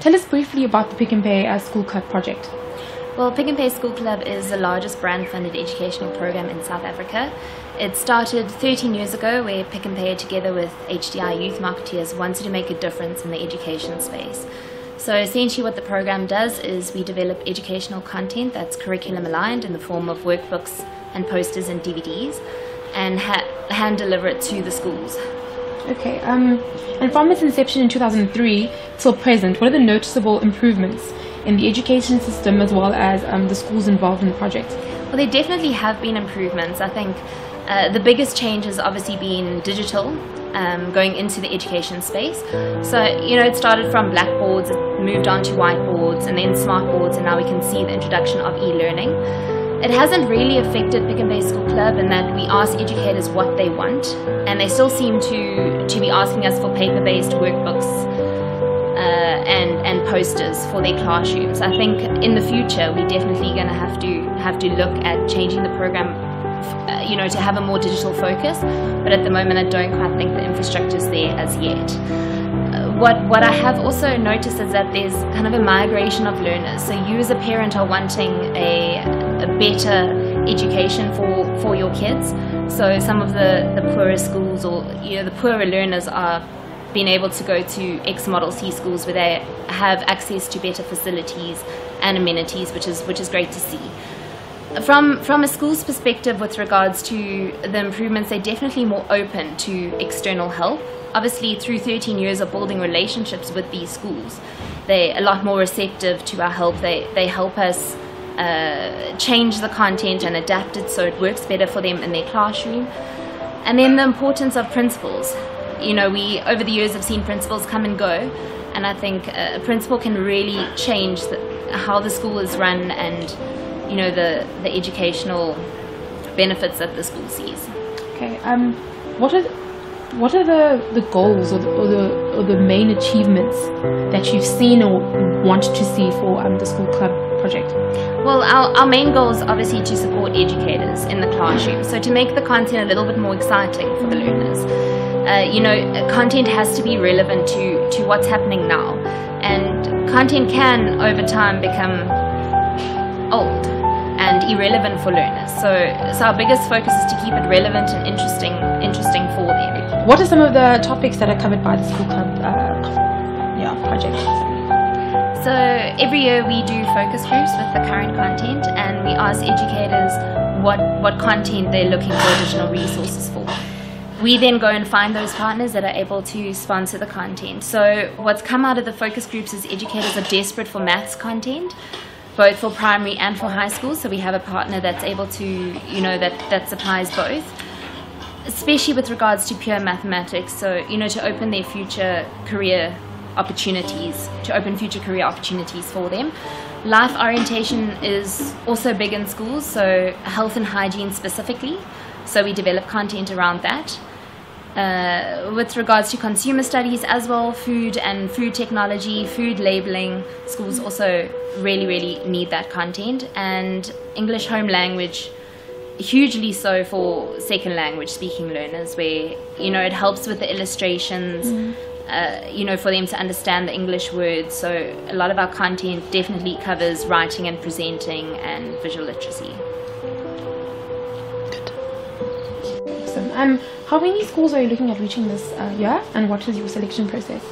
tell us briefly about the Pick n Pay School Club project. Well, Pick n Pay School Club is the largest brand-funded educational program in South Africa. It started 13 years ago where Pick n Pay, together with HDI youth marketeers, wanted to make a difference in the education space. So essentially what the program does is we develop educational content that's curriculum aligned in the form of workbooks and posters and DVDs, and hand deliver it to the schools. Okay, and from its inception in 2003 till present, what are the noticeable improvements in the education system as well as the schools involved in the project? Well, there definitely have been improvements. I think the biggest change has obviously been digital, going into the education space. So, it started from blackboards, it moved on to whiteboards and then smartboards, and now we can see the introduction of e-learning. It hasn't really affected Pick n Pay School Club in that we ask educators what they want, and they still seem to be asking us for paper-based workbooks and posters for their classrooms. I think in the future we're definitely going to have to look at changing the program, to have a more digital focus. But at the moment, I don't quite think the infrastructure is there as yet. What I have also noticed is that there's kind of a migration of learners. So you as a parent are wanting a better education for your kids. So some of the poorer schools, or the poorer learners, are being able to go to X Model C schools where they have access to better facilities and amenities, which is great to see. From a school's perspective, with regards to the improvements, they're definitely more open to external help. Obviously, through 13 years of building relationships with these schools, they're a lot more receptive to our help. They help us change the content and adapt it so it works better for them in their classroom. And then the importance of principals. We over the years have seen principals come and go, and I think a principal can really change how the school is run and the educational benefits that the school sees. Okay, what are the goals or the main achievements that you've seen or want to see for the school club project? Well, our main goal is obviously to support educators in the classroom, so to make the content a little bit more exciting for the learners. Content has to be relevant to what's happening now, and content can over time become old and irrelevant for learners. So our biggest focus is to keep it relevant and interesting for them. What are some of the topics that are covered by the school club project? So every year we do focus groups with the current content, and we ask educators what content they're looking for additional resources for. We then go and find those partners that are able to sponsor the content. So what's come out of the focus groups is educators are desperate for maths content, both for primary and for high school. So we have a partner that's able to, that supplies both, especially with regards to pure mathematics. So, to open their future career opportunities, for them. Life orientation is also big in schools, so health and hygiene specifically. So we develop content around that. With regards to consumer studies as well, food and food technology, food labeling, schools also really need that content. And English home language, hugely so for second language speaking learners, where it helps with the illustrations, for them to understand the English words. So a lot of our content definitely covers writing and presenting and visual literacy. How many schools are you looking at reaching this year, and what is your selection process?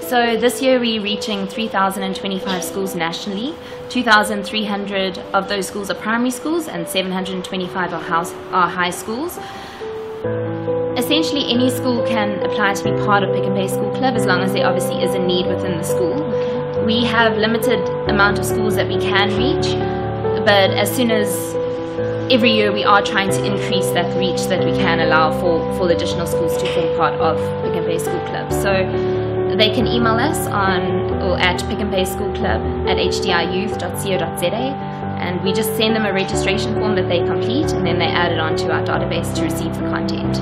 So this year we're reaching 3,025 schools nationally. 2,300 of those schools are primary schools and 725 are high schools. Essentially any school can apply to be part of Pick n Pay School Club as long as there obviously is a need within the school. Okay. We have limited amount of schools that we can reach, but as soon as every year we are trying to increase that reach that we can allow for the additional schools to form part of Pick n Pay School Club. So they can email us at picknpayschoolclub@hdiyouth.co.za, and we just send them a registration form that they complete, and then they add it onto our database to receive the content.